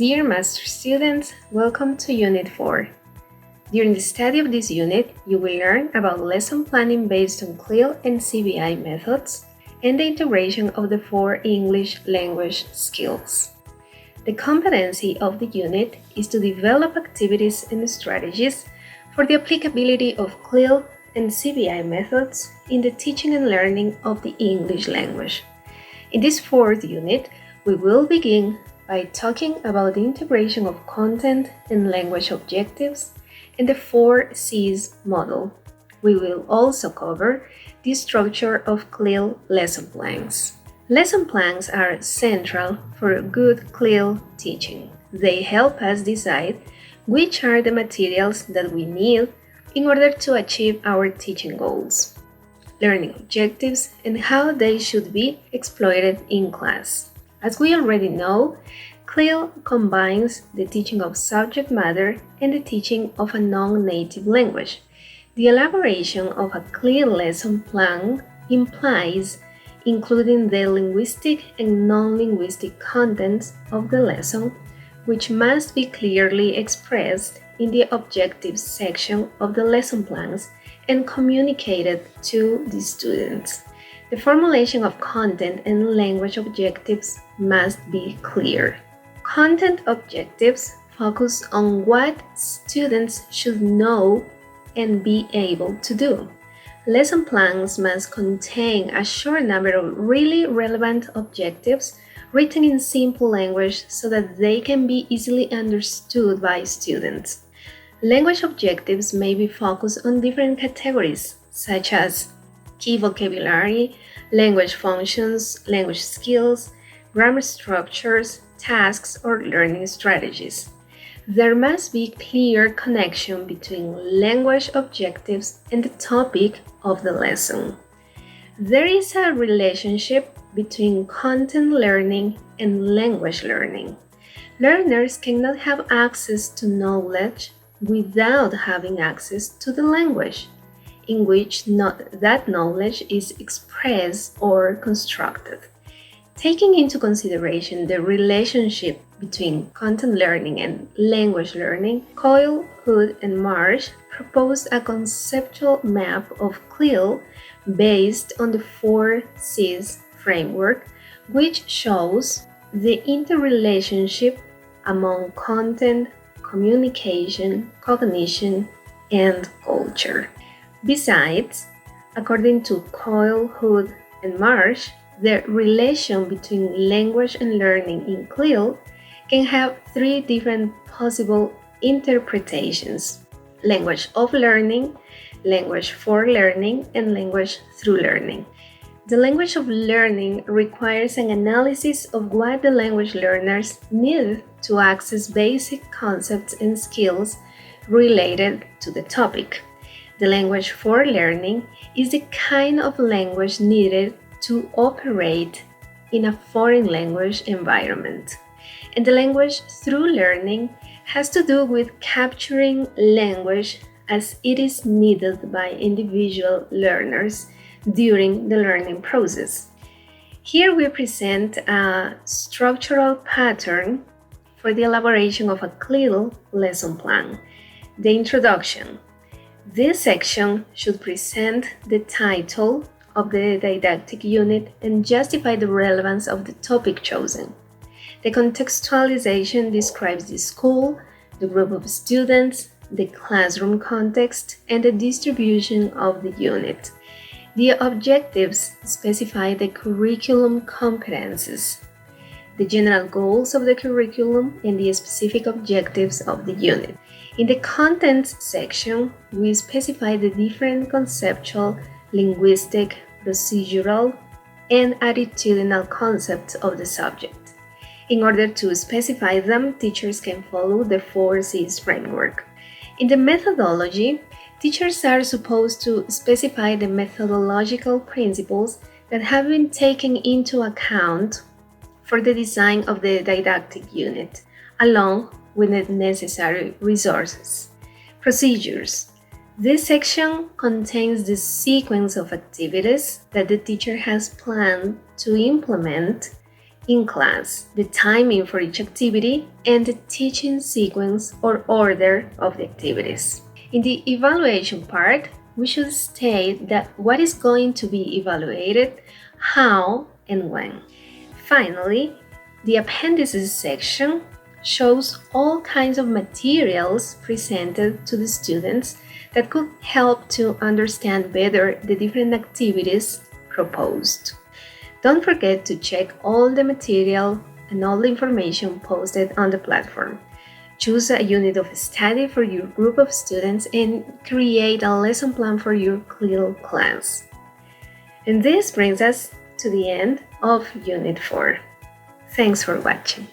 Dear Master students, welcome to Unit 4. During the study of this unit, you will learn about lesson planning based on CLIL and CBI methods and the integration of the 4 English language skills. The competency of the unit is to develop activities and strategies for the applicability of CLIL and CBI methods in the teaching and learning of the English language. In this 4th unit, we will begin by talking about the integration of content and language objectives and the 4 C's model. We will also cover the structure of CLIL lesson plans. Lesson plans are central for good CLIL teaching. They help us decide which are the materials that we need in order to achieve our teaching goals, learning objectives, and how they should be exploited in class. As we already know, CLIL combines the teaching of subject matter and the teaching of a non-native language. The elaboration of a CLIL lesson plan implies including the linguistic and non-linguistic contents of the lesson, which must be clearly expressed in the objectives section of the lesson plans and communicated to the students. The formulation of content and language objectives must be clear. Content objectives focus on what students should know and be able to do. Lesson plans must contain a short number of really relevant objectives written in simple language so that they can be easily understood by students. Language objectives may be focused on different categories, such as key vocabulary, language functions, language skills, grammar structures, tasks, or learning strategies. There must be clear connection between language objectives and the topic of the lesson. There is a relationship between content learning and language learning. Learners cannot have access to knowledge without having access to the language in which that knowledge is expressed or constructed. Taking into consideration the relationship between content learning and language learning, Coyle, Hood, and Marsh proposed a conceptual map of CLIL based on the 4 C's framework, which shows the interrelationship among content, communication, cognition, and culture. Besides, according to Coyle, Hood, and Marsh, the relation between language and learning in CLIL can have 3 different possible interpretations: language of learning, language for learning, and language through learning. The language of learning requires an analysis of what the language learners need to access basic concepts and skills related to the topic. The language for learning is the kind of language needed to operate in a foreign language environment. And the language through learning has to do with capturing language as it is needed by individual learners during the learning process. Here we present a structural pattern for the elaboration of a CLIL lesson plan. The introduction. This section should present the title of the didactic unit and justify the relevance of the topic chosen. The contextualization describes the school, the group of students, the classroom context, and the distribution of the unit. The objectives specify the curriculum competences, the general goals of the curriculum, and the specific objectives of the unit. In the contents section, we specify the different conceptual, linguistic, procedural, and attitudinal concepts of the subject. In order to specify them, teachers can follow the 4 C's framework. In the methodology, teachers are supposed to specify the methodological principles that have been taken into account for the design of the didactic unit, along with the necessary resources. Procedures. This section contains the sequence of activities that the teacher has planned to implement in class, the timing for each activity, and the teaching sequence or order of the activities. In the evaluation part, we should state that what is going to be evaluated, how, and when. Finally, the appendices section shows all kinds of materials presented to the students that could help to understand better the different activities proposed. Don't forget to check all the material and all the information posted on the platform. Choose a unit of study for your group of students and create a lesson plan for your CLIL class. And this brings us to the end of Unit 4. Thanks for watching.